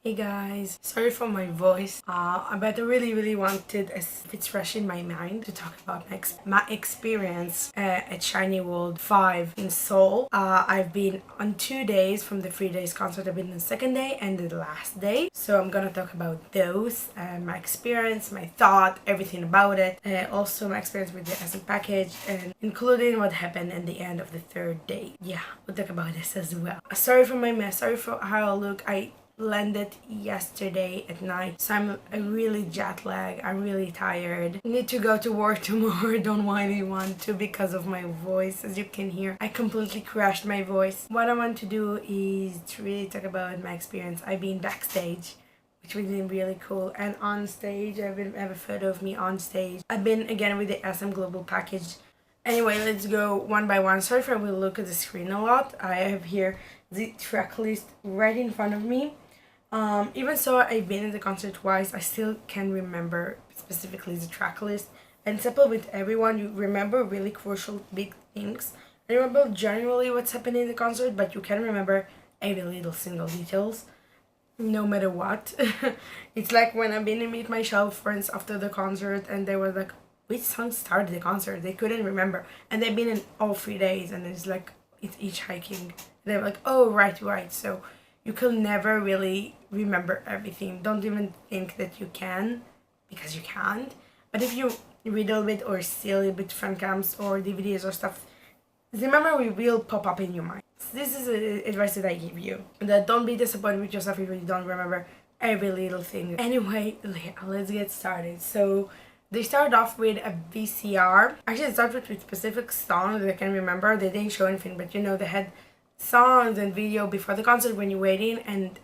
Hey guys, sorry for my voice. But I really wanted, as it's fresh in my mind, to talk about my experience at SHINee World 5 in Seoul. I've been on 2 days from the 3 days concert. I've been on the second day and the last day. So I'm gonna talk about those, my experience, my thought, everything about it. Also my experience with the SM package, and including what happened at the end of the third day. Yeah, we'll talk about this as well. Sorry for my mess, sorry for how I look. I landed yesterday at night, so I'm really jet lagged. I'm really tired. I need to go to work tomorrow. Don't really want to because of my voice. As you can hear, I completely crashed my voice. What I want to do is to really talk about my experience. I've been backstage, which was really cool, and on stage. I have a photo of me on stage. I've been again with the SM Global package. Anyway, let's go one by one. Sorry if I will look at the screen a lot. I have here the track list right in front of me. Even so, I've been in the concert twice, I still can remember specifically the track list. And simple with everyone, you remember really crucial big things. I remember generally what's happening in the concert, but you can remember every little single details, no matter what. It's like when I've been to meet my Shell friends after the concert, and they were like, which song started the concert? They couldn't remember. And they've been in all 3 days, and it's like, it's hitchhiking. They're like, oh, right. So you can never really remember everything. Don't even think that you can, because you can't. But if you read a little bit or see a little bit fan cams or DVDs or stuff, the memory will pop up in your mind. So this is advice that I give you. That don't be disappointed with yourself if you don't remember every little thing. Anyway, let's get started. So they started off with a VCR. Actually, it started with specific songs that I can remember. They didn't show anything, but they had songs and video before the concert when you're waiting, and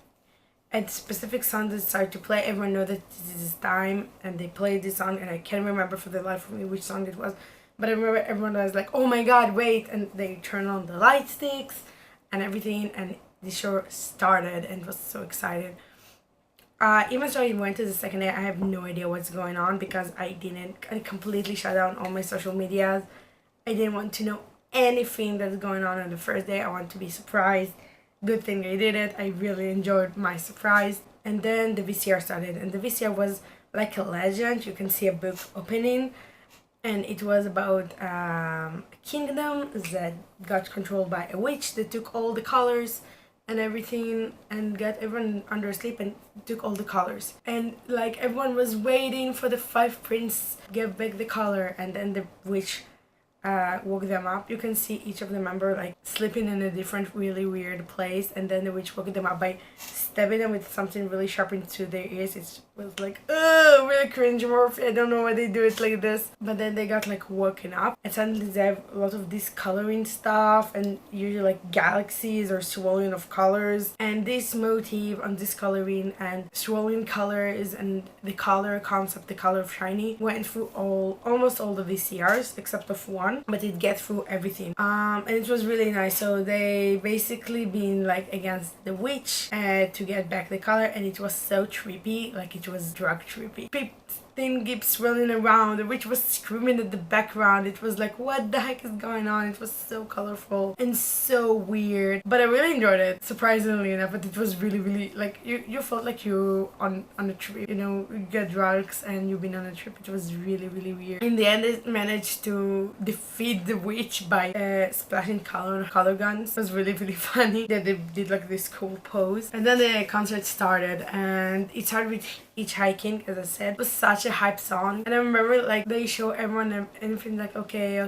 at specific songs that start to play, everyone know that this is time, and they played this song, and I can't remember for the life of me which song it was, but I remember everyone was like, oh my god, wait, and they turned on the light sticks and everything, and the show started, and was so excited. Even though I went to the second day, I have no idea what's going on because I completely shut down all my social medias. I didn't want to know anything that's going on the first day. I want to be surprised. Good thing I did it. I really enjoyed my surprise. And then the VCR started, and the VCR was like a legend. You can see a book opening, and it was about a kingdom that got controlled by a witch that took all the colors and everything and got everyone under sleep and took all the colors. And like everyone was waiting for the 5 princes to give back the color, and then the witch woke them up. You can see each of the members like sleeping in a different really weird place, and then the witch woke them up by stabbing them with something really sharp into their ears. It was like, oh, really cringe-worthy. I don't know why they do it like this. But then they got like woken up, and suddenly they have a lot of discoloring stuff, and usually like galaxies or swirling of colors. And this motif on discoloring and swirling colors and the color concept, the color of SHINee, went through almost all the VCRs except of one, but it get through everything. And it was really nice. So they basically been like against the witch to get back the color, and it was so trippy, like it was drug trippy. Thing keeps swirling around, the witch was screaming at the background. It was like, what the heck is going on? It was so colorful and so weird, but I really enjoyed it, surprisingly enough. But it was really like you felt like you on a trip, you get drugs and you've been on a trip. It was really weird. In the end, they managed to defeat the witch by splashing color guns. It was really funny that they did like this cool pose. And then the concert started, and it started with hitchhiking. As I said, it was such a hype song, and I remember like they show everyone and everything like, okay,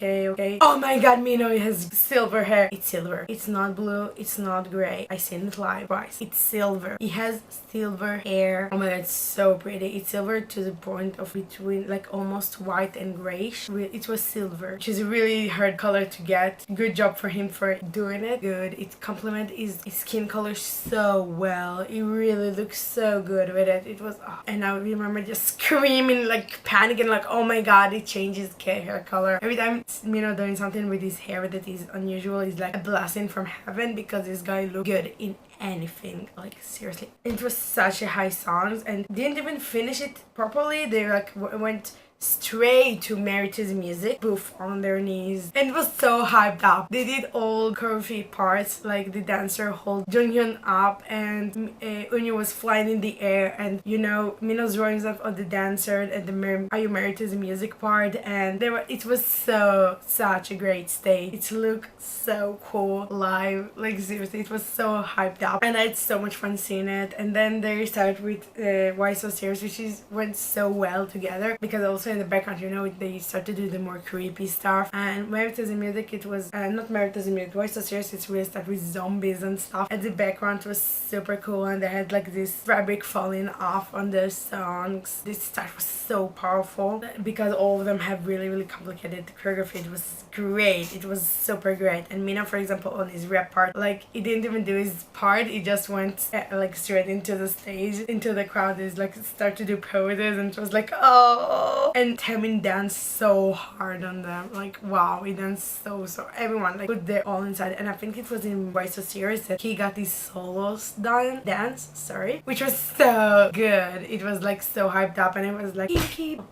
oh my god, Mino has silver hair. It's silver, it's not blue, it's not gray. I seen it live twice. It's silver. He has silver hair. Oh my god, it's so pretty. It's silver to the point of between like almost white and grayish. It was silver, which is a really hard color to get. Good job for him for doing it. Good. It complemented his skin color so well. He really looks so good with it. It was and I remember just screaming, like panicking, like, oh my god, it changes hair color. Every time doing something with his hair that is unusual is like a blessing from heaven, because this guy looked good in anything, like seriously. It was such a high song, and didn't even finish it properly. They like went straight to Married to the Music, both on their knees, and it was so hyped up. They did all choreography parts, like the dancer hold Jonghyun up and Onew was flying in the air, and you know, Minho's drawings up on the dancer and the Are You Married to the Music part, and it was such a great stage. It looked so cool live, like seriously, it was so hyped up, and I had so much fun seeing it. And then they started with Why So Serious, which went so well together, because also in the background, you know, they started to do the more creepy stuff. And Married to the Music, it was not Married to the Music, Why So Serious, it's really started with zombies and stuff, and the background was super cool, and they had like this fabric falling off on their songs. This stuff was so powerful because all of them have really complicated choreography. It was great, it was super great. And Minho, for example, on his rap part, like he didn't even do his part, he just went like straight into the stage, into the crowd. He's like start to do poses, and it was like, oh. And Taemin danced so hard on them, like wow, he danced so everyone like put their all inside. And I think it was in Why So Serious that he got these solos dance, sorry, which was so good. It was like so hyped up, and it was like keep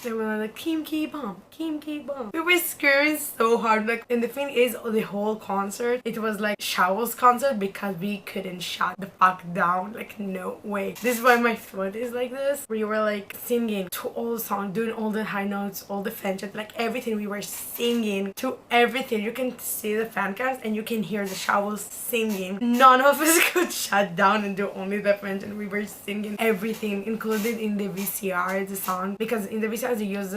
they were like Kim Ki Bum. We were screaming so hard, like, and the thing is, the whole concert, it was like Shaol's concert, because we couldn't shut the fuck down, like no way. This is why my throat is like this. We were like singing to all the songs, doing all the high notes, all the fan chant, like everything. We were singing to everything. You can see the fan cams and you can hear the Shaol's singing. None of us could shut down and do only the fan chant. We were singing everything, included in the VCR, the song, because in the VCR they use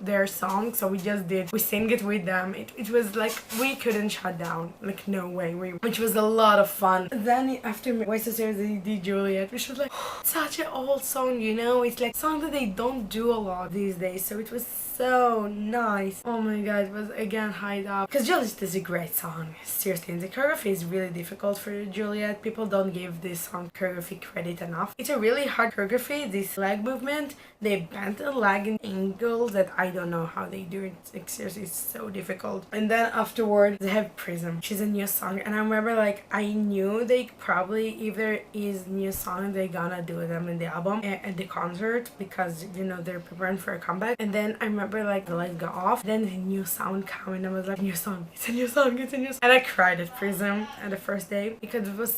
their song, so we sing it with them. It was like we couldn't shut down, like no way, which was a lot of fun. Then after Why So Serious, they did Juliet, which was like such an old song, you know, it's like a song that they don't do a lot these days, so it was so nice. Oh my god, it was again hyped up, because Juliet is a great song, seriously, and the choreography is really difficult for Juliet. People don't give this song choreography credit enough. It's a really hard choreography, this leg movement. They bent the leg in angles that I don't know how they do it. Like seriously, it's so difficult. And then afterwards they have Prism, which is a new song, and I remember like I knew they probably, if there is new song, they gonna do them in the album at the concert, because you know they're preparing for a comeback. And then I remember like the light got off, then the new sound came, and I was like, new song, it's a new song, it's a new song. And I cried at Prism at the first day, because it was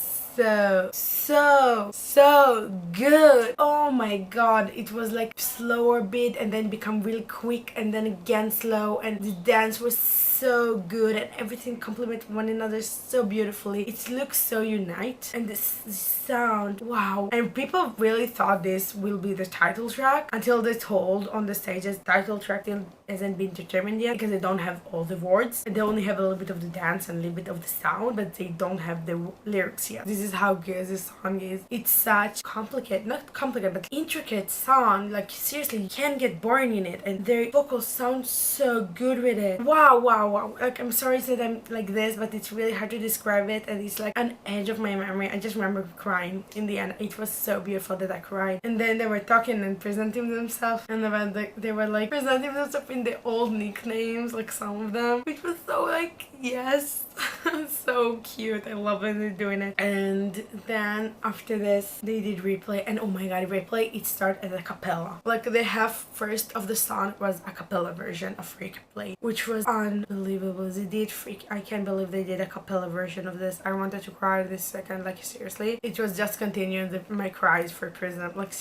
so good. Oh my god, it was like slower beat and then become really quick and then again slow, and the dance was so good, and everything complement one another so beautifully. It looks so unite, and this sound, wow. And people really thought this will be the title track until they told on the stage that title track still hasn't been determined yet, because they don't have all the words, and they only have a little bit of the dance and a little bit of the sound, but they don't have the lyrics yet. This is how good this song is. It's such not complicated but intricate song, like seriously, you can't get boring in it, and their vocals sound so good with it. Wow. Like I'm sorry that I'm like this, but it's really hard to describe it, and it's like an edge of my memory. I just remember crying in the end. It was so beautiful that I cried. And then they were talking and presenting themselves, and they were like presenting themselves in the old nicknames, like some of them, which was so like, yes. So cute. I love when they're doing it. And then after this they did Replay, and oh my god, Replay, it started as a cappella. Like the half first of the song was a cappella version of Replay, which was unbelievable. They did I can't believe they did a cappella version of this. I wanted to cry this second, like seriously. It was just continuing my cries for Prism, like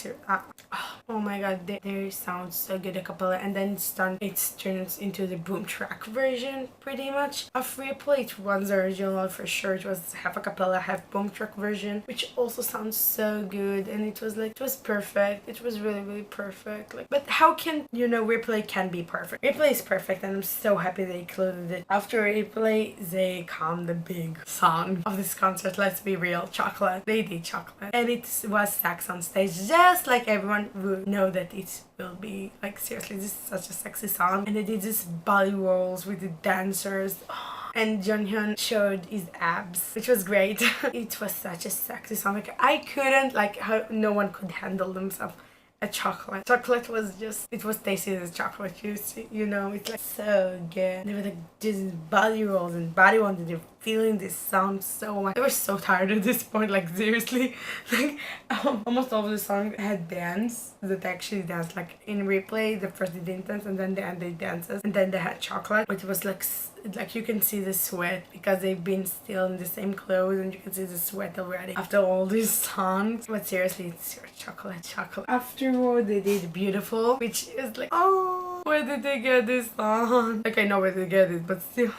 oh my god, they sound so good a cappella. And then it turns into the boom track version pretty much of Replay. It was the original for sure. It was half a cappella, half boom track version, which also sounds so good. And it was like, it was perfect. It was really perfect. Like, but how can, you know, Replay can be perfect? Replay is perfect, and I'm so happy they included it. After Replay, they come the big song of this concert, let's be real, Chocolate. They did Chocolate, and it was Sax on stage, just like everyone would know that it will be. Like seriously, this is such a sexy song, and they did this body rolls with the dancers. And Jonghyun showed his abs, which was great. It was such a sexy song. Like I couldn't, like how no one could handle themselves at Chocolate. Chocolate was just, it was tasty as chocolate, you know, it's like so good. They were like just body rolls and body ones, and feeling this song so much. I was so tired at this point, like seriously. Like almost all of the song had dance that actually danced, like in replay the first they didn't dance and then the end they dances, and then they had chocolate, which was like you can see the sweat because they've been still in the same clothes and you can see the sweat already after all these songs. But seriously, it's your chocolate. Afterward they did Beautiful, which is like, oh, where did they get this song? Like I know where they get it, but still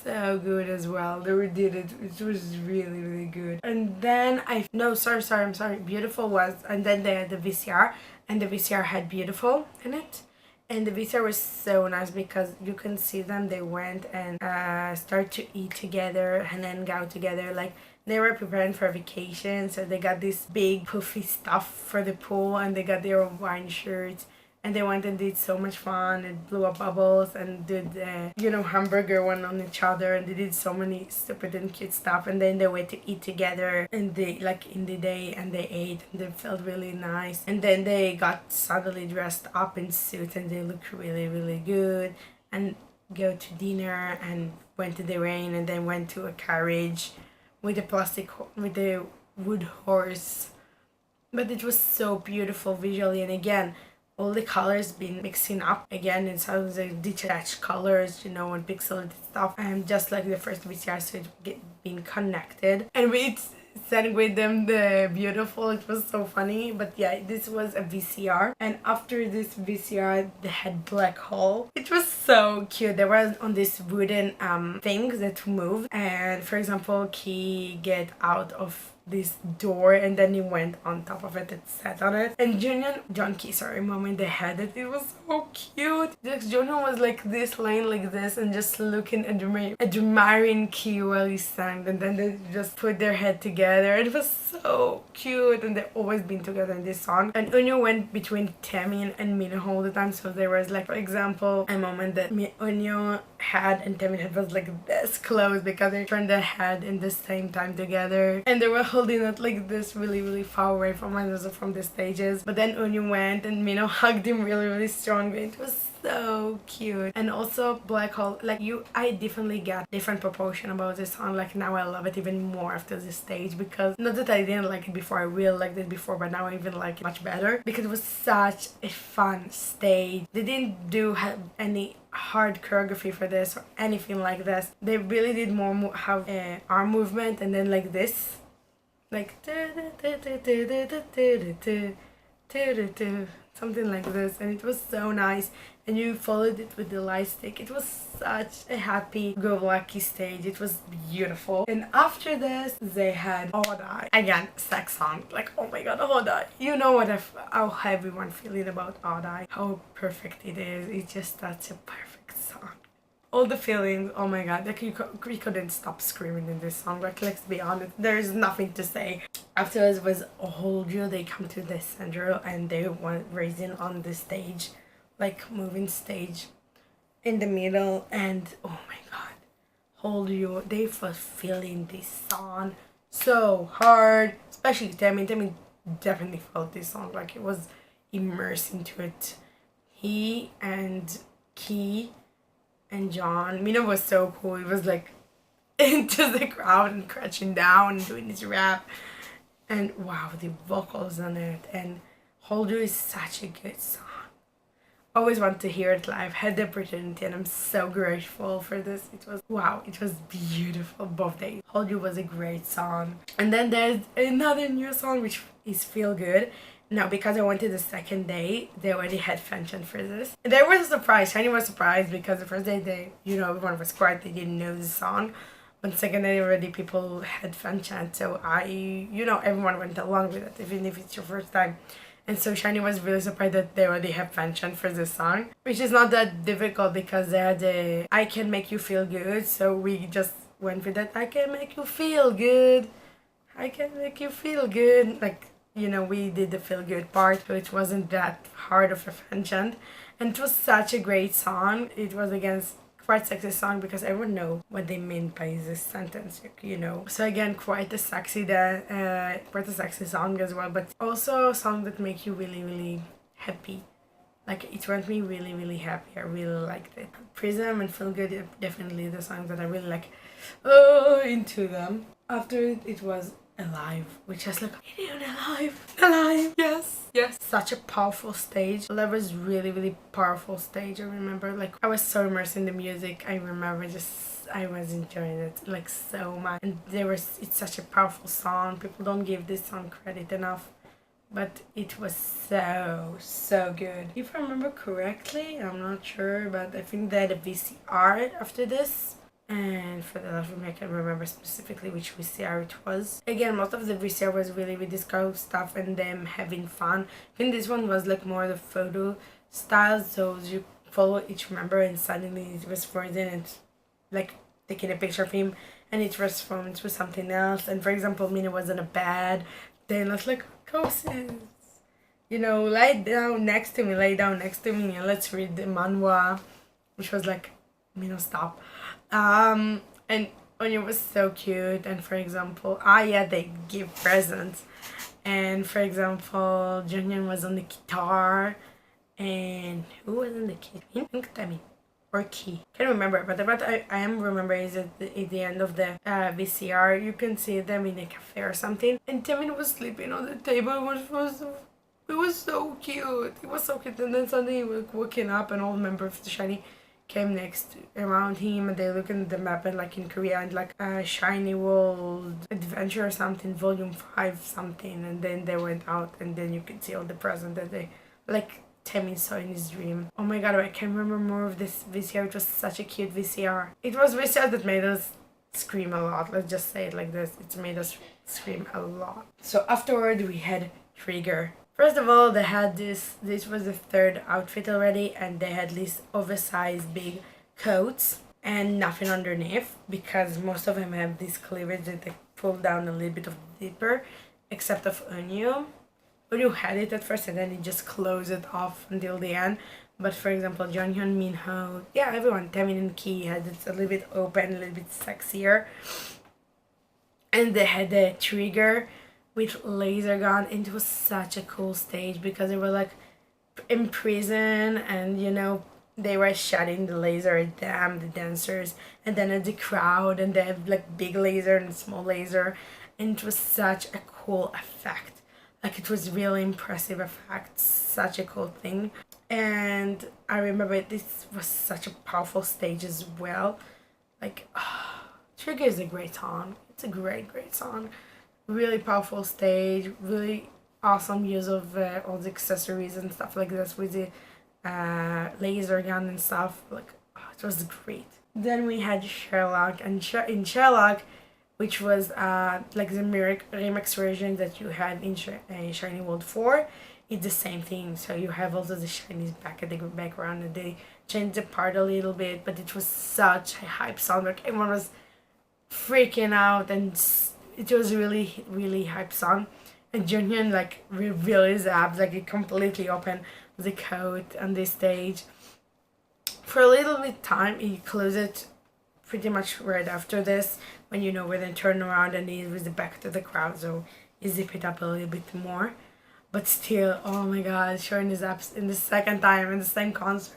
so good as well. They redid it. It was really good. And then I'm sorry. Beautiful was, and then they had the VCR, and the VCR had Beautiful in it. And the VCR was so nice because you can see them. They went and start to eat together and then go together. Like they were preparing for a vacation, so they got this big puffy stuff for the pool, and they got their wine shirts. And they went and did so much fun and blew up bubbles and did, hamburger one on each other, and they did so many stupid and cute stuff. And then they went to eat together, and they, like in the day, and they ate and they felt really nice. And then they got suddenly dressed up in suits and they looked really good, and go to dinner and went to the rain, and then went to a carriage with a wood horse. But it was so beautiful visually, and again, all the colors been mixing up again. It sounds like detached colors, and pixelated stuff, and just like the first VCR, so it being connected. And we sang with them the Beautiful. It was so funny. But yeah, this was a VCR, and after this VCR they had Black Hole. It was so cute. They were on this wooden things that moved, and for example, Key get out of this door and then he went on top of it and sat on it, and John Key, moment they had it. It was so cute. Junior was like this, laying like this and just looking admiring Key while he sang, and then they just put their head together. It was so cute, and they've always been together in this song. And Onew went between Taemin and Minho all the time, so there was like, for example, a moment that Onew had and Taemin had was like this close because they turned their head in the same time together, and they were holding it like this really far away from the stages. But then Onew went and Minho hugged him really strongly. It was so cute. And also Black Hole, like I definitely got different proportion about this song. Like now I love it even more after this stage, because not that I didn't like it before, I really liked it before, but now I even like it much better because it was such a fun stage. They didn't do any hard choreography for this or anything like this. They really did more have arm movement, and then like this, like something like this, and it was so nice. And you followed it with the light stick. It was such a happy-go-lucky stage. It was beautiful. And after this, they had Oda. Again, sex song. Like, oh my god, Oda. You know how everyone feeling about Oda. How perfect it is. It's just such a perfect song. All the feelings, oh my god, like we couldn't stop screaming in this song. Like, let's be honest, there's nothing to say. Afterwards was Hold You. They come to the center and they went raising on the stage, like moving stage in the middle, and oh my god, Hold You. They were feeling this song so hard, especially Taemin definitely felt this song, like it was immersed into it. He and Key and John, Minho was so cool. He was like into the crowd and crouching down and doing his rap, and wow, the vocals on it. And Hold You is such a good song. Always want to hear it live. Had the opportunity, and I'm so grateful for this. It was beautiful both days. Hold You was a great song. And then there's another new song which is Feel Good. Now, because I went to the second day, they already had function for this. And there was a surprise. SHINee was surprised because the first day everyone was quiet. They didn't know the song. But the second day already people had function. So everyone went along with it, even if it's your first time. And so SHINee was really surprised that they already have function for this song, which is not that difficult because they had I Can Make You Feel Good. So we just went with that. I can make you feel good. I can make you feel good. Like, we did the feel good part, so it wasn't that hard of a function. And it was such a great song. It was against quite sexy song because everyone know what they mean by this sentence, So again, quite a sexy song as well, but also a song that make you really happy. Like, it made me really happy. I really liked it. Prism and Feel Good are definitely the songs that I really like into them. After it was Alive, which is like, alive, yes. Such a powerful stage. That was really powerful stage. I remember, like, I was so immersed in the music. I remember I was enjoying it like so much. And it's such a powerful song. People don't give this song credit enough, but it was so good. If I remember correctly, I'm not sure, but I think they had a VCR after this. And for the life of me, I can't remember specifically which VCR it was. Again, most of the VCR was really with this kind of stuff and them having fun. I think this one was like more the photo style, so you follow each member and suddenly it was frozen and like taking a picture of him and it transformed into something else. And for example, Mina was in a bed, then I was like, courses, you know, lay down next to me and let's read the manhwa, which was like, Mina, stop. And Onew was so cute. And for example, yeah, they give presents. And for example, Junghyun was on the guitar. And who was on the key? I think Temi or Key. Can't remember, but what I am remembering is at the end of the VCR, you can see them in a cafe or something. And Temi was sleeping on the table, which was it was so cute. It was so cute. And then suddenly he was waking up and all members of the SHINee came around him and they look at the map and like in Korea and like SHINee World Adventure or something, volume 5 something, and then they went out and then you could see all the presents that they like Taemin saw in his dream. Oh my god, I can't remember more of this VCR. It was such a cute VCR. It was VCR that made us scream a lot. Let's just say it like this. It made us scream a lot. So afterward we had Trigger. First of all, they had this was the third outfit already, and they had these oversized big coats and nothing underneath because most of them have this cleavage that they pull down a little bit of deeper, except of Onew. Onew had it at first and then he just closed it off until the end. But for example, Jonghyun, Minho, yeah, everyone, Taemin and Key had it a little bit open, a little bit sexier. And they had the Trigger with laser gun, and it was such a cool stage because they were like in prison and you know they were shooting the laser at them, the dancers, and then at the crowd, and they have like big laser and small laser, and it was such a cool effect. Like it was really impressive effect, such a cool thing. And I remember this was such a powerful stage as well. Like Trigger is a great song. It's a great song. Really powerful stage, really awesome use of all the accessories and stuff like this with the laser gun and stuff. Like, it was great. Then we had Sherlock, and in Sherlock, which was like the remix version that you had in SHINee World 4, it's the same thing. So you have also the Shinees back at the background, and they changed the part a little bit, but it was such a hype song. Like everyone was freaking out, and it was really hype song. And Junghyun like revealed his abs, like he completely opened the coat on this stage. For a little bit time, he closed it pretty much right after this, when you know where they turn around and he was back to the crowd, so he zipped it up a little bit more. But still, oh my god, showing his abs in the second time in the same concert.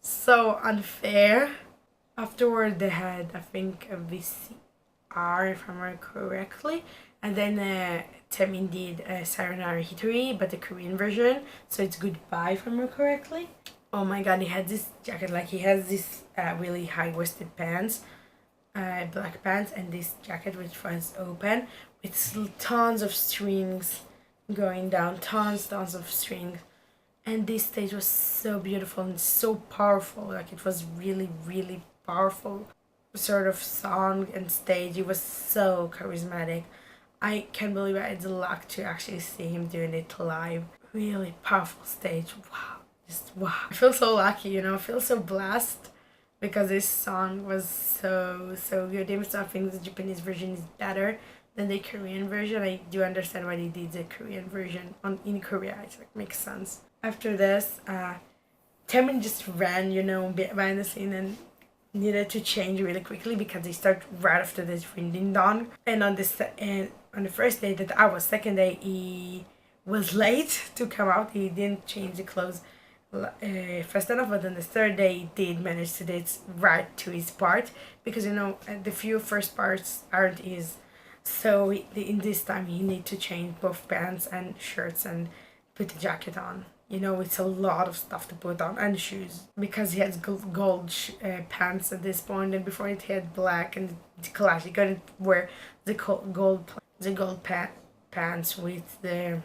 So unfair. Afterward, they had, I think, a VCR, if I remember correctly, and then Taemin did Sayonara Hitori, but the Korean version, so it's Goodbye, if I remember correctly. Oh my god, he had this jacket, like he has this really high-waisted pants, black pants, and this jacket which was open, with tons of strings going down, tons of strings. And this stage was so beautiful and so powerful, like it was really powerful sort of song and stage. It was so charismatic. I can't believe I had the luck to actually see him doing it live. Really powerful stage. Wow. Just wow. I feel so lucky, you know, I feel so blessed because this song was so good. Even though I think the Japanese version is better than the Korean version, I do understand why they did the Korean version in Korea. It like, makes sense. After this, Taemin just ran, you know, behind the scene and needed to change really quickly because they start right after this Ding Dong. And on the first day second day, he was late to come out. He didn't change the clothes fast enough, but then the third day he did manage to dance right to his part, because you know the few first parts aren't his, so in this time he need to change both pants and shirts and put the jacket on. You know, it's a lot of stuff to put on, and shoes, because he has gold pants at this point, and before it he had black and the clash. He couldn't wear the gold pants with the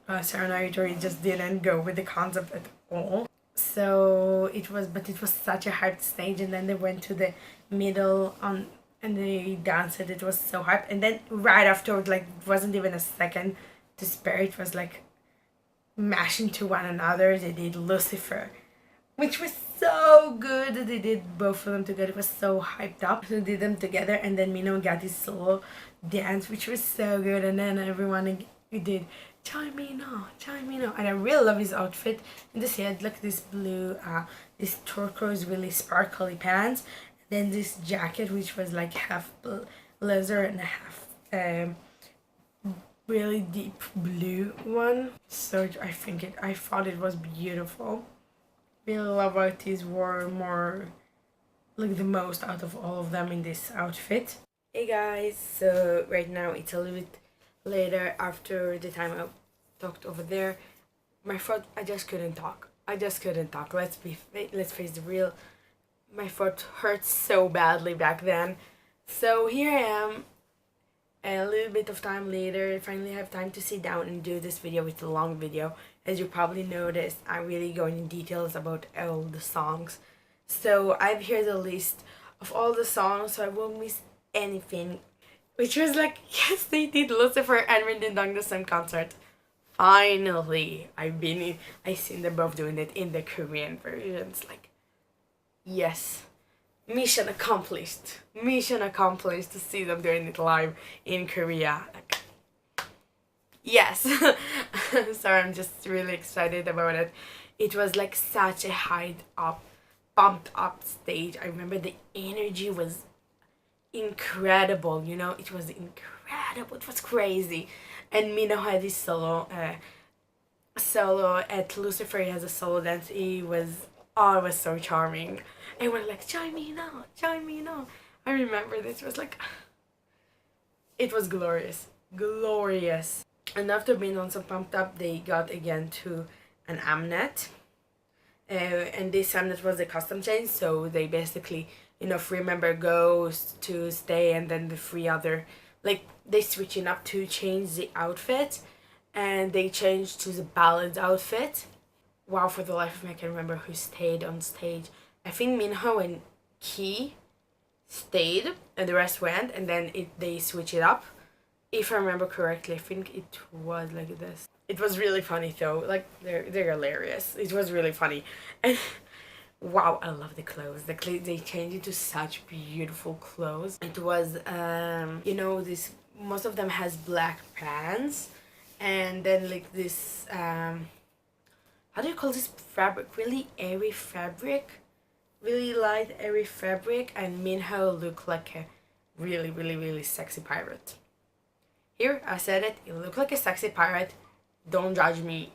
sereniter. It just didn't go with the concept at all. So it was such a hyped stage, and then they went to the middle on and they danced. It was so hyped, and then right afterward, like it wasn't even a second to spare. It was like mashing to one another. They did Lucifer, which was so good that they did both of them together. It was so hyped up. They did them together, and then Mino got his solo dance, which was so good. And then everyone did Chimino, and I really love his outfit. And this he had like this blue, this turquoise, really sparkly pants, and then this jacket, which was like half leather and half really deep blue one. So I thought it was beautiful. Really love how these were more like the most out of all of them in this outfit. Hey guys, so right now it's a little bit later after the time I talked over there. My throat, I just couldn't talk. Let's face the real. My throat hurt so badly back then. So here I am, a little bit of time later. I finally have time to sit down and do this video. It's a long video. As you probably noticed, I really go into details about all the songs. So I've here the list of all the songs, so I won't miss anything. Which was like, yes, they did Lucifer and Rin Din Dong the same concert. Finally, I seen them both doing it in the Korean versions. Like, yes, mission accomplished. Mission accomplished to see them doing it live in Korea. Like, yes. Sorry, I'm just really excited about it. It was like such a pumped up stage. I remember the energy was incredible, you know, it was incredible. It was crazy. And Mino had his solo at Lucifer. He has a solo dance. It was so charming. And we're like, join me now. I remember this was like, it was glorious. And after being on some pumped up, they got again to an Amnet. And this Amnet was a custom change, so they basically, you know, 3 member goes to stay, and then the 3 other, like, they switching up to change the outfit, and they changed to the ballad outfit. Wow, for the life of me, I can't remember who stayed on stage. I think Minho and Key stayed, and the rest went, and then they switch it up. If I remember correctly, I think it was like this. It was really funny though, like, they're hilarious. It was really funny. And wow, I love the clothes. They changed into such beautiful clothes. It was, you know, this, most of them has black pants, and then like this, how do you call this fabric? Really airy fabric, really light airy fabric, and Minho looked like a really sexy pirate. Here, I said it, he looked like a sexy pirate. Don't judge me.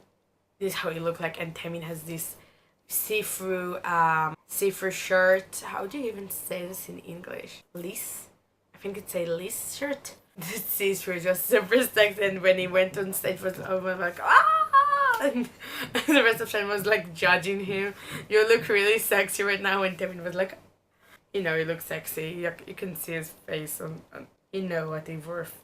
This is how he looked like. And Taemin has this see-through shirt. How do you even say this in English? Lace? I think it's a lace shirt. This see-through was super sexy, and when he went on stage was like, ah! And the rest of time was like judging him. You look really sexy right now, and Taemin was like, you know, he looks sexy. You can see his face on you know what he's worth,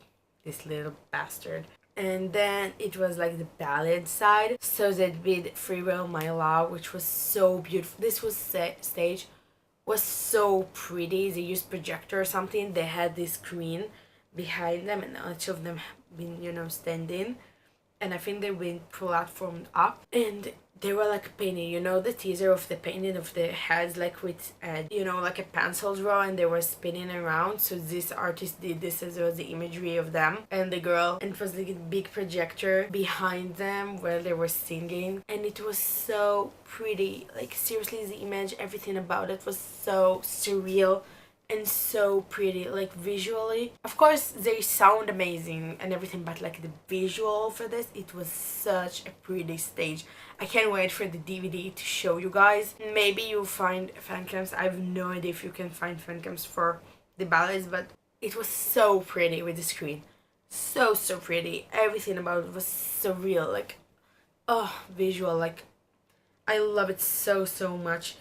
this little bastard. And then it was like the ballad side, so they did Free Will My Love, which was so beautiful. This was stage was so pretty. They used projector or something. They had this screen behind them, and each of them been, you know, standing, and I think they've been platformed up, and they were like painting, you know, the teaser of the painting of the heads, like with you know, like a pencil draw, and they were spinning around. So this artist did this as well as the imagery of them and the girl, and it was like a big projector behind them where they were singing, and it was so pretty. Like, seriously, the image, everything about it was so surreal, and so pretty, like visually. Of course, they sound amazing and everything, but like the visual for this, it was such a pretty stage. I can't wait for the DVD to show you guys. Maybe you'll find fan cams. I have no idea if you can find fan cams for the ballads, but it was so pretty with the screen. So pretty. Everything about it was so real. Like, oh, visual. Like, I love it so much.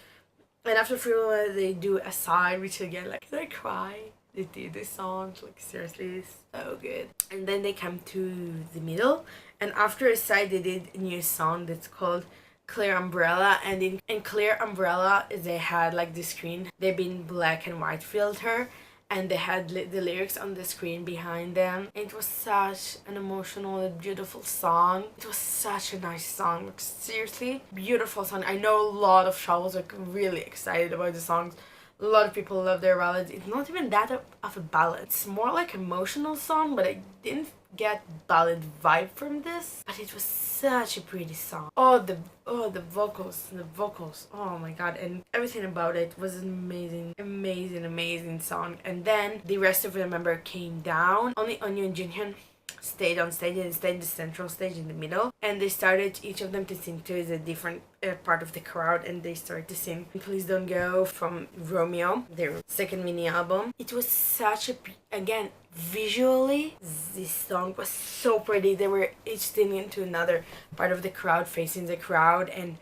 And after Freeland, they do a side, which again, like, I cry. They did this song, like, seriously, it's so good. And then they come to the middle, and after a side, they did a new song that's called Clear Umbrella. And in Clear Umbrella, they had, like, the screen, they've been black and white filter, and they had the lyrics on the screen behind them. It was such an emotional and beautiful song. It was such a nice song, like, seriously beautiful song. I know a lot of shovels are really excited about the songs. A lot of people love their ballads. It's not even that of a ballad. It's more like emotional song, but I didn't get ballad vibe from this. But it was such a pretty song. The vocals. Oh my god, and everything about it was an amazing song. And then the rest of the member came down. Only Onew and Jinhyun stayed on stage, and stayed in the central stage in the middle, and they started each of them to sing to a different part of the crowd, and they started to sing Please Don't Go from Romeo, their second mini album. It was such a, again, visually this song was so pretty. They were each singing to another part of the crowd, facing the crowd, and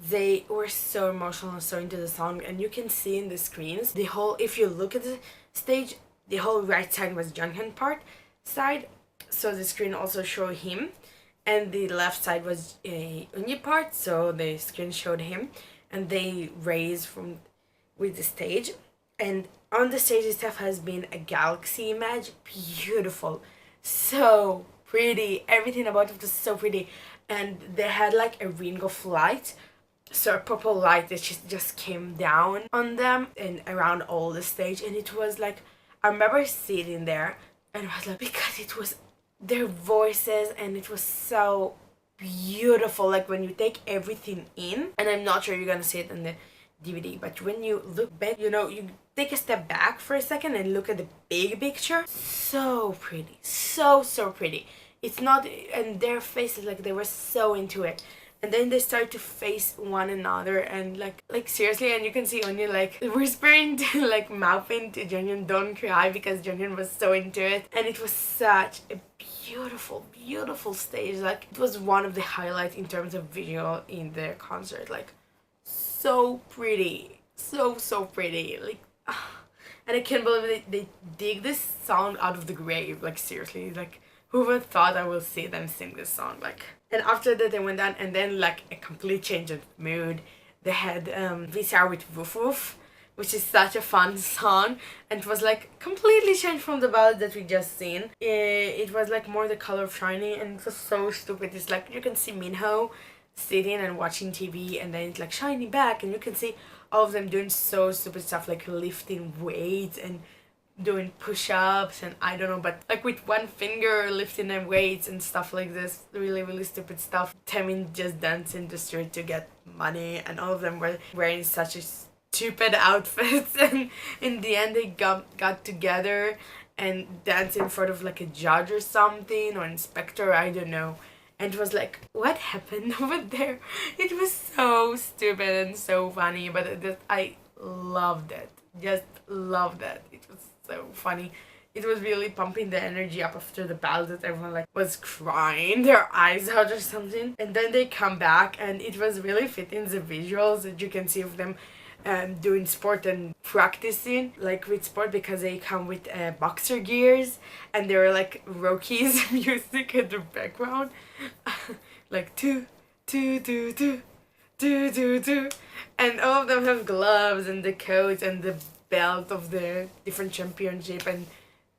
they were so emotional and so into the song. And you can see in the screens the whole, if you look at the stage, the whole right side was Junghyun part side, so the screen also showed him, and the left side was a Onew part, so the screen showed him, and they raised from with the stage. And on the stage itself has been a galaxy image, beautiful, so pretty, everything about it was so pretty. And they had like a ring of light, so a purple light that just came down on them and around all the stage. And it was like, I remember sitting there and I was like, because it was their voices, and it was so beautiful, like when you take everything in. And I'm not sure you're gonna see it in the DVD, but when you look back, you know, you take a step back for a second and look at the big picture. So pretty, so pretty. It's not, and their faces, like, they were so into it. And then they start to face one another, and like seriously, and you can see Onew like whispering to, like, mouthing to Junghyun, don't cry, because Junghyun was so into it. And it was such a beautiful stage. Like, it was one of the highlights in terms of visual in the concert. Like, so pretty, so pretty, like, and I can't believe they dig this song out of the grave. Like, seriously, like, who would have thought I will see them sing this song? Like, and after that they went down, and then, like, a complete change of mood. They had VCR with Woof Woof, which is such a fun song, and it was like completely changed from the ballad that we just seen. It was like more the color of SHINee, and it was so stupid. It's like you can see Minho sitting and watching TV, and then it's like SHINee back, and you can see all of them doing so stupid stuff, like lifting weights and doing push-ups, and I don't know, but like with one finger lifting them weights and stuff like this, really stupid stuff. Taemin just dancing the street to get money, and all of them were wearing such a stupid outfits, and in the end they got together and danced in front of like a judge or something, or inspector, I don't know. And it was like, what happened over there? It was so stupid and so funny, but I loved it. Just loved it. It was so funny. It was really pumping the energy up after the battle, that everyone like was crying their eyes out or something. And then they come back, and it was really fitting the visuals that you can see of them doing sport and practicing like with sport, because they come with boxer gears, and they were like Rocky's music in the background, like two, and all of them have gloves and the coats and the belt of the different championship, and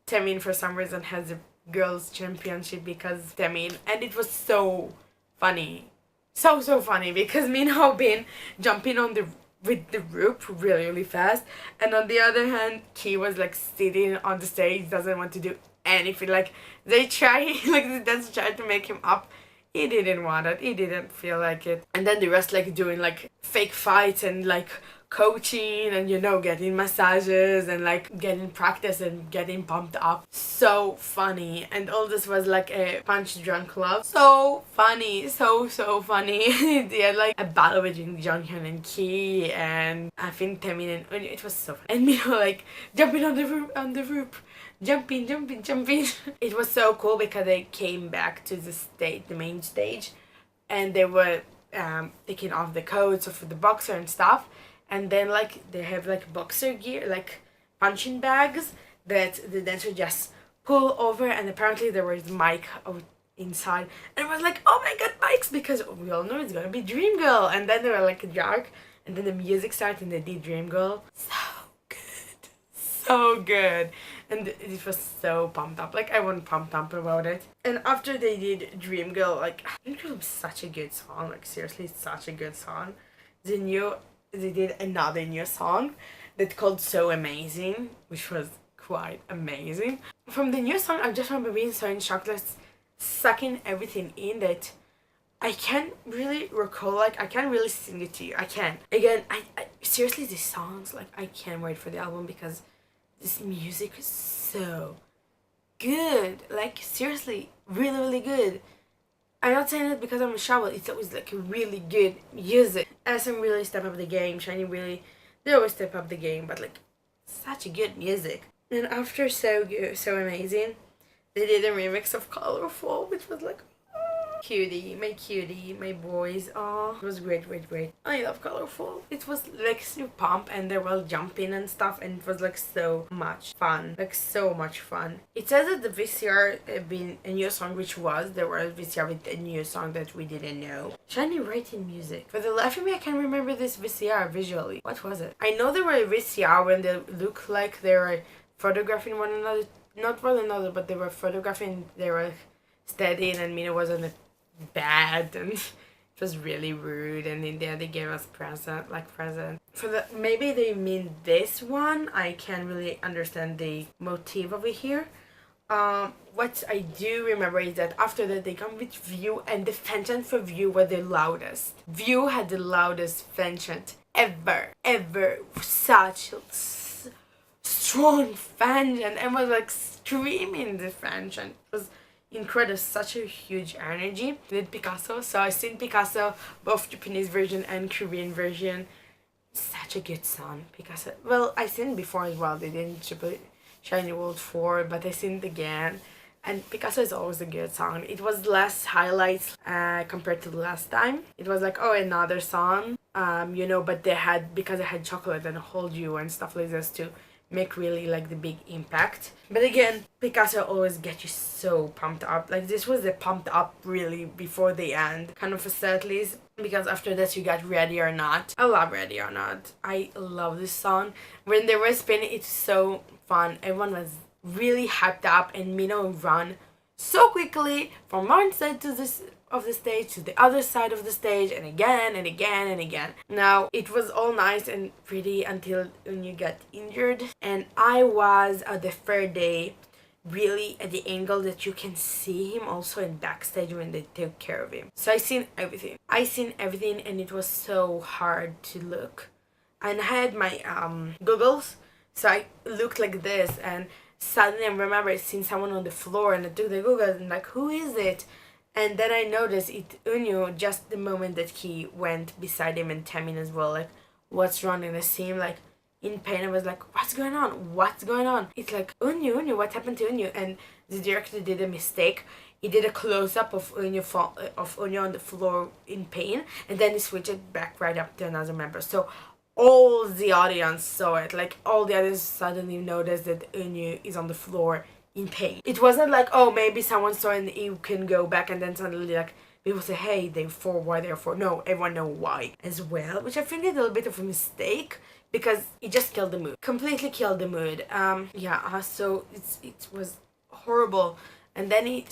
Taemin for some reason has a girls championship because Taemin, and it was so funny, so funny, because Minho been jumping on the with the rope really fast, and on the other hand Ki was like sitting on the stage, doesn't want to do anything. Like they try like the dancers tried to make him up he didn't want it, he didn't feel like it. And then the rest like doing like fake fights and like coaching and you know getting massages and like getting practice and getting pumped up. So funny. And all this was like a punch drunk love. So funny, so funny. They had like a battle between Jonghyun and Ki and I think Taemin and Onew. It was so fun. And you know like jumping on the roof, jumping. It was so cool because they came back to the stage, the main stage, and they were taking off the coats of the boxer and stuff. And then like they have like boxer gear, like punching bags that the dancer just pull over, and apparently there was mic inside, and it was like, oh my god, mics, because we all know it's gonna be Dream Girl. And then they were like dark, and then the music started and they did Dream Girl. So good, and it was so pumped up. Like I wasn't pumped up about it. And after they did Dream Girl, like Dream Girl was such a good song. Like seriously, such a good song. They did another new song that's called So Amazing, which was quite amazing. From the new song, I just remember being so in shock, like sucking everything in, that I can't really recall, like I can't really sing it to you. I can't. Again, I seriously, these songs, like I can't wait for the album because this music is so good. Like seriously, really good. I'm not saying it because I'm a shovel. It's always like really good music. SM really step up the game. SHINee really, they always step up the game, but like such a good music. And after So Amazing, they did a remix of Colorful, which was like cutie, my boys. Oh, it was great. I love Colorful. It was like super pump and they were all jumping and stuff, and it was like so much fun. It says that the VCR had been a new song, which was, there was a VCR with a new song that we didn't know. SHINee writing music. For the life of me, I can't remember this VCR visually. What was it? I know there were a VCR when they looked like they were photographing one another. Not one another, but they were photographing, they were steadying, and Mina was on the bad, and it was really rude. And in there they gave us present for the, maybe they mean this one. I can't really understand the motive over here. What I do remember is that after that they come with View, and the fan chant for View were the loudest. View had the loudest fan chant ever. Such strong fan chant, and was like screaming the fan chant. It was incredible, such a huge energy. With Picasso, so I seen Picasso, both Japanese version and Korean version. Such a good song, Picasso. Well, I seen before as well. They didn't SHINee World 4, but I seen it again. And Picasso is always a good song. It was less highlights compared to the last time. It was like, oh, another song, you know, but they had, because I had Chocolate and Hold You and stuff like this to make really like the big impact. But again, Picasso always get you so pumped up. Like this was a pumped up really before the end kind of a set list, because after that you got Ready or Not. I love Ready or Not. I love this song. When they were spinning, it's so fun. Everyone was really hyped up, and Mino run so quickly from one side to this of the stage to the other side of the stage, and again and again and again. Now it was all nice and pretty until Onew got injured, and I was at the third day really at the angle that you can see him also in backstage when they took care of him. So I seen everything, and it was so hard to look. And I had my goggles, so I looked like this, and suddenly I remember seeing someone on the floor, and I took the goggles and like, who is it? And then I noticed it Onew just the moment that he went beside him, and Taemin as well, like, what's wrong? And I see him like in pain. I was like, what's going on? It's like, Onew, what happened to Onew? And the director did a mistake. He did a close-up of Onew on the floor in pain, and then he switched it back right up to another member. So all the audience saw it. Like all the others suddenly noticed that Onew is on the floor in pain. It wasn't like, oh, maybe someone saw and you can go back, and then suddenly like people say, hey, they're for why they're for. No, everyone know why as well, which I think is a little bit of a mistake, because it just killed the mood, completely killed the mood. So it was horrible. And then he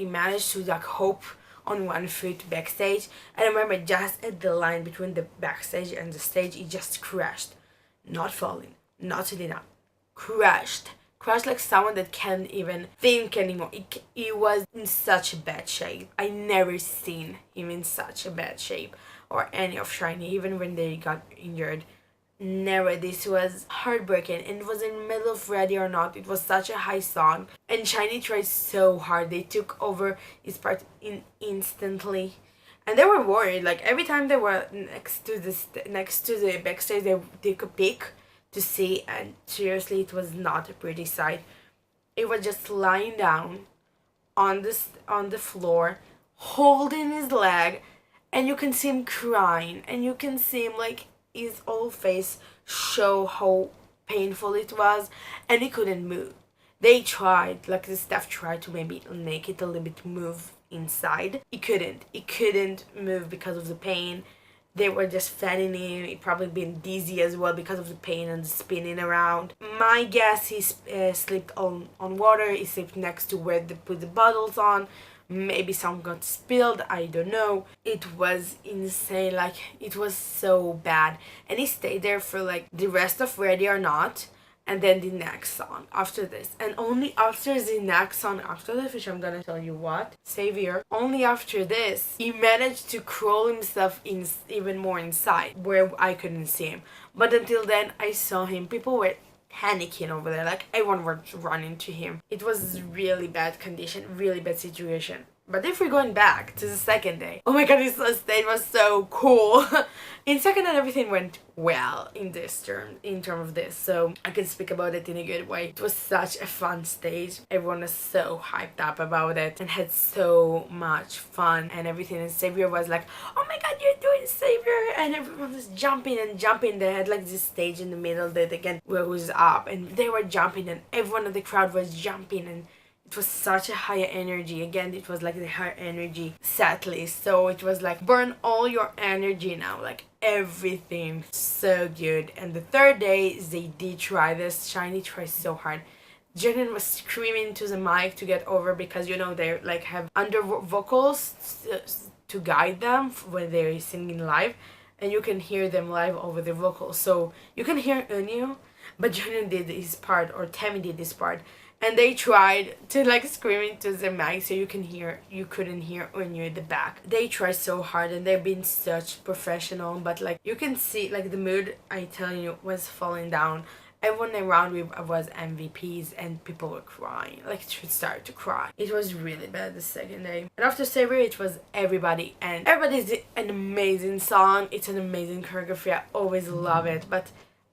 managed to like hop on one foot backstage, and I remember just at the line between the backstage and the stage, it just crashed, not falling, not sitting up, crashed crushed like someone that can't even think anymore. He was in such a bad shape. I never seen him in such a bad shape, or any of SHINee, even when they got injured. Never. This was heartbreaking, and it was in the middle of Ready or Not. It was such a high song, and SHINee tried so hard. They took over his part instantly, and they were worried. Like every time they were next to the backstage, they took a peek to see, and seriously, it was not a pretty sight. It was just lying down on the floor, holding his leg, and you can see him crying, and you can see him like his whole face show how painful it was, and he couldn't move. They tried, like the staff tried to maybe make it a little bit move inside. He couldn't move because of the pain. They were just fanning him. He probably been dizzy as well because of the pain and the spinning around. My guess, he slipped on water. He slipped next to where they put the bottles on. Maybe some got spilled, I don't know. It was insane, like it was so bad. And he stayed there for like the rest of Ready or Not, and then the next song after this. And only after the next song after this, which I'm gonna tell you what, Savior, only after this, he managed to crawl himself in even more inside, where I couldn't see him. But until then, I saw him. People were panicking over there, like everyone was running to him. It was really bad condition, really bad situation. But if we're going back to the second day, oh my god, this stage was so cool. In second day, everything went well in term of this, so I can speak about it in a good way. It was such a fun stage. Everyone was so hyped up about it and had so much fun and everything. And Savior was like, oh my god, you're doing Savior, and everyone was jumping and jumping. They had like this stage in the middle that again was up, and they were jumping, and everyone in the crowd was jumping, and it was such a high energy. Again, it was like the high energy set list, so it was like burn all your energy now, like everything so good. And the third day they did try this. SHINee tried so hard. Jimin was screaming to the mic to get over, because you know they like have under vocals to guide them when they're singing live, and you can hear them live over the vocals, so you can hear Onew, but Jimin did his part, or Thay did his part. And they tried to like scream into the mic so you couldn't hear Onew at the back. They tried so hard, and they've been such professional, but like you can see like the mood, I tell you, was falling down. Everyone around me was MVPs, and people were crying, like started to cry. It was really bad the second day. And after Savior, it was Everybody, and Everybody is an amazing song. It's an amazing choreography. I always love it, but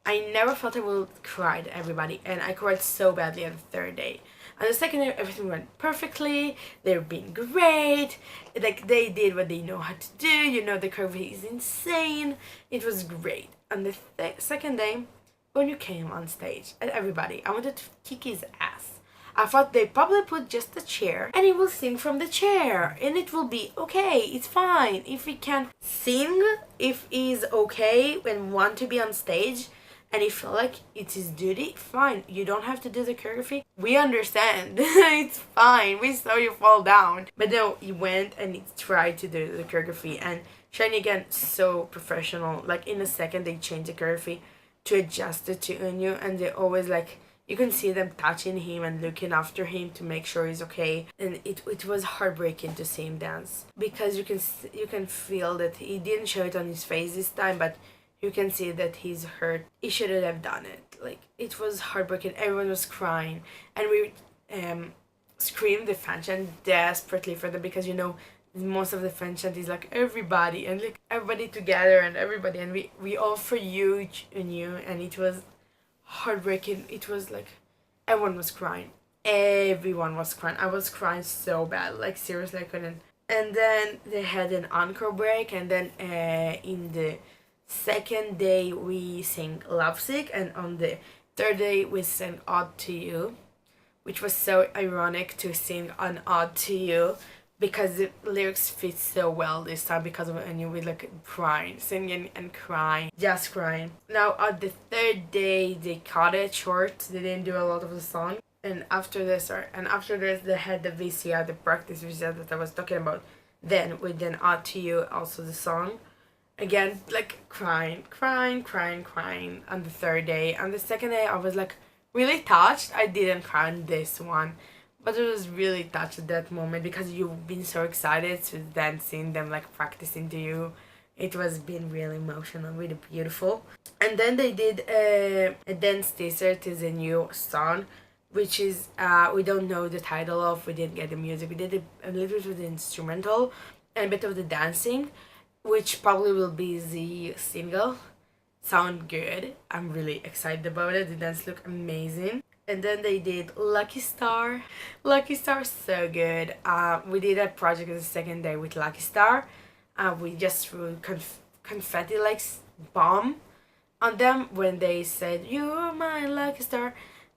I never thought I would cry at Everybody, and I cried so badly on the third day. On the second day, everything went perfectly. They were being great. Like, they did what they know how to do. You know, the choreography is insane. It was great. On the second day, when you came on stage at Everybody, I wanted to kick his ass. I thought they probably put just a chair, and he will sing from the chair, and it will be okay. It's fine. If he can sing, if he's okay and want to be on stage, and he felt like it's his duty, fine. You don't have to do the choreography. We understand. It's fine. We saw you fall down. But no, he went and he tried to do the choreography. And SHINee, again, so professional. Like, in a second, they changed the choreography to adjust it to Onew. And they always, like, you can see them touching him and looking after him to make sure he's okay. And it was heartbreaking to see him dance. Because you can feel that he didn't show it on his face this time, but you can see that he's hurt. He shouldn't have done it. Like, it was heartbreaking. Everyone was crying, and we screamed the fan chant desperately for them, because you know most of the fan chant is like everybody, and like everybody together, and everybody, and we all for you, Onew, and it was heartbreaking. It was like everyone was crying. Everyone was crying. I was crying so bad. Like, seriously, I couldn't. And then they had an encore break, and then in the second day we sang Lovesick, and on the third day we sang Odd to You, which was so ironic to sing on Odd to You, because the lyrics fit so well this time, because of Onew with like crying, singing and crying, just crying. Now on the third day they cut it short. They didn't do a lot of the song, and after this they had the VCR, the practice VCR that I was talking about. Then with then Odd to You, also the song. Again, like crying on the third day. On the second day, I was like, really touched. I didn't cry on this one, but I was really touched at that moment because you've been so excited to then seeing them like practicing to you. It was been really emotional, really beautiful. And then they did a dance teaser to the new song, which is we don't know the title of. We didn't get the music. We did a little bit of the instrumental and a bit of the dancing, which probably will be the single. Sound good. I'm really excited about it. The dance look amazing. And then they did Lucky Star. Lucky Star so good. We did a project the second day with Lucky Star. We just threw confetti like bomb on them when they said "You're my lucky star."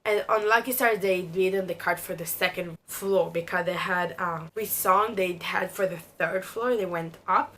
And on Lucky Star, they did on the card for the second floor because they had which song they had for the third floor. They went up,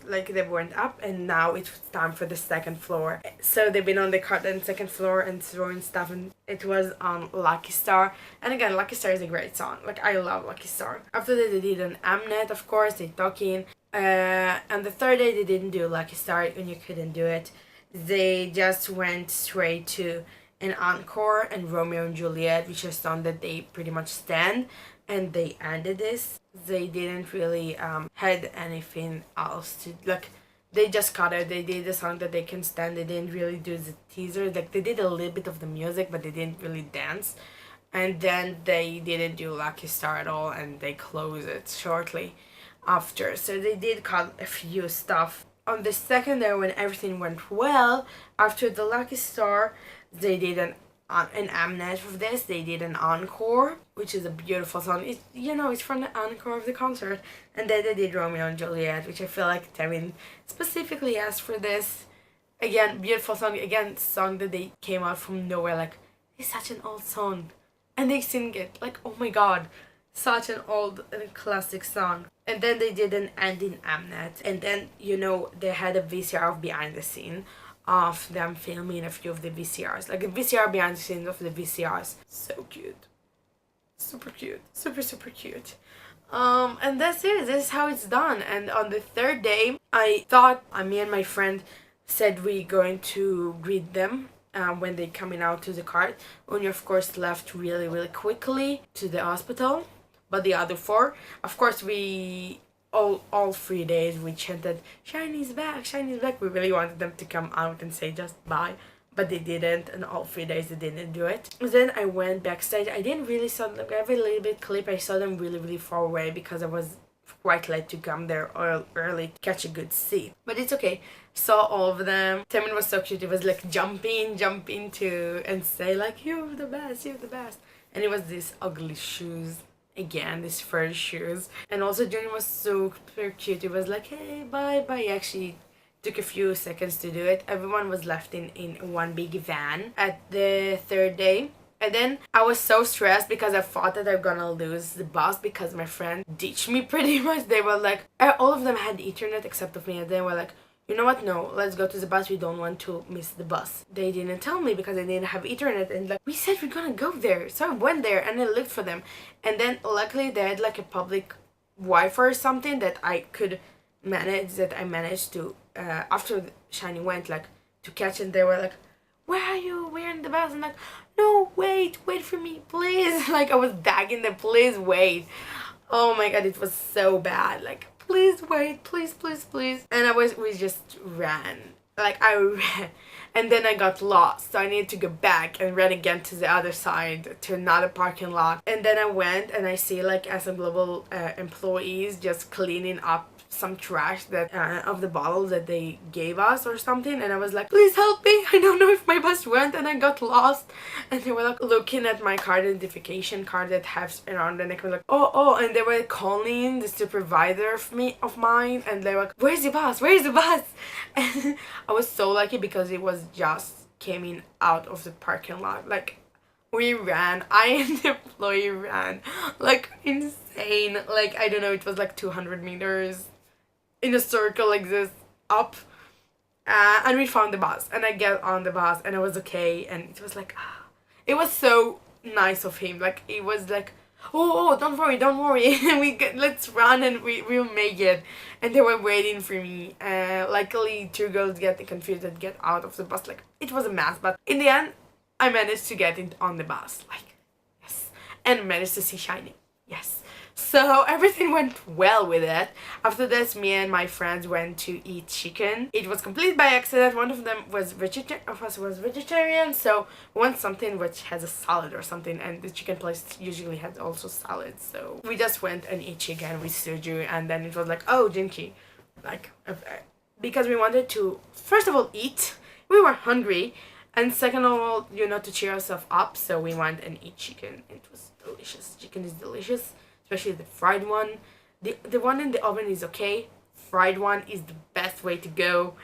and now it's time for the second floor. So they've been on the card on the second floor and throwing stuff, and it was on Lucky Star. And again, Lucky Star is a great song. Like, I love Lucky Star. After that, they did an Mnet, of course. They talking. And the third day, they didn't do Lucky Star, and you couldn't do it. They just went straight to an encore and Romeo and Juliet, which is a song that they pretty much stand, and they ended this. They didn't really had anything else to like. They just cut it. They did the song that they can stand. They didn't really do the teaser. Like, they did a little bit of the music, but they didn't really dance. And then they didn't do Lucky Star at all, and they closed it shortly after. So they did cut a few stuff. On the second day, when everything went well, after the Lucky Star, they did an Mnet of this. They did an encore, which is a beautiful song. It's from the encore of the concert. And then they did Romeo and Juliet, which I feel like Tevin specifically asked for this. Again, beautiful song. Again, song that they came out from nowhere. Like, it's such an old song, and they sing it. Like, oh my god, such an old and classic song. And then they did an ending Mnet, and then they had a VCR of behind the scene of them filming a few of the VCRs, like a VCR behind the scenes of the VCRs. So cute, super cute, super cute. And that's it. This is how it's done. And on the third day, I thought me and my friend said we going to greet them when they coming out to the cart. Onew, of course, left really quickly to the hospital, but the other four, of course, we all 3 days we chanted SHINee's back, SHINee's back. We really wanted them to come out and say just bye, but they didn't, and all 3 days they didn't do it. Then I went backstage. I didn't really saw them. I have a little bit clip. I saw them really far away because I was quite late to come there early to catch a good seat, but it's okay. Saw all of them. Taemin was so cute. It was like jumping to and say like, you're the best, and it was these ugly shoes. Again, these fur shoes. And also Junior was super cute. It was like, hey, bye. He actually took a few seconds to do it. Everyone was left in one big van at the third day. And then I was so stressed because I thought that I'm gonna lose the bus because my friend ditched me pretty much. They were like, all of them had internet except of me, and they were like, you know what, no, let's go to the bus, we don't want to miss the bus. They didn't tell me because they didn't have internet, and like, we said we're gonna go there. So I went there and I looked for them, and then luckily they had like a public Wi-Fi or something that I could manage, that I managed to after SHINee went, like, to catch, and they were like, where are you, we're in the bus. I'm like, no, wait for me, please. Like, I was begging them, please wait. Oh my god, it was so bad. Like, please wait, please. And we just ran. Like, I ran. And then I got lost. So I needed to go back and run again to the other side, to another parking lot. And then I went and I see like SM Global employees just cleaning up some trash that of the bottles that they gave us or something, and I was like, please help me, I don't know if my bus went, and I got lost. And they were like looking at my card identification card that has around the neck, like, oh, and they were calling the supervisor of mine, and they were like, where's the bus, and I was so lucky because it was just coming out of the parking lot. Like, we ran, I and the employee ran like insane. Like, I don't know, it was like 200 meters in a circle like this up, and we found the bus, and I get on the bus, and I was okay. And it was like, it was so nice of him. Like, it was like, oh, don't worry, let's run, and we'll make it. And they were waiting for me. Luckily 2 girls get confused and get out of the bus. Like, it was a mess, but in the end I managed to get it on the bus, like, yes, and managed to see SHINee, yes. So everything went well with it. After this, me and my friends went to eat chicken. It was complete by accident. One of them was vegetarian, so we want something which has a salad or something, and the chicken place usually has also salad. So we just went and ate chicken with soju, and then it was like, oh, Jinki, like, because we wanted to first of all eat. We were hungry, and second of all, you know, to cheer ourselves up. So we went and eat chicken. It was delicious. Chicken is delicious. Especially the fried one. The one in the oven is okay. Fried one is the best way to go.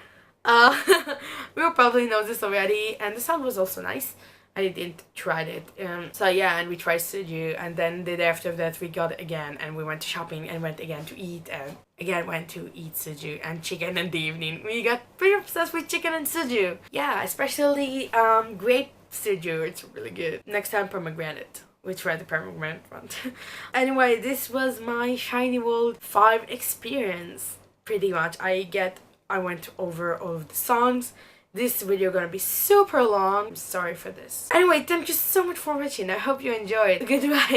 We will probably know this already, and the sound was also nice. I didn't try it. So yeah, and we tried soju, and then the day after that we got it again, and we went to shopping and went again to eat, and again went to eat soju and chicken in the evening. We got pretty obsessed with chicken and soju. Yeah, especially grape soju. It's really good. Next time pomegranate. We tried the pomegranate one. Anyway, this was my SHINee World 5 experience. Pretty much. I went over all of the songs. This video gonna be super long. I'm sorry for this. Anyway, thank you so much for watching. I hope you enjoyed. Goodbye.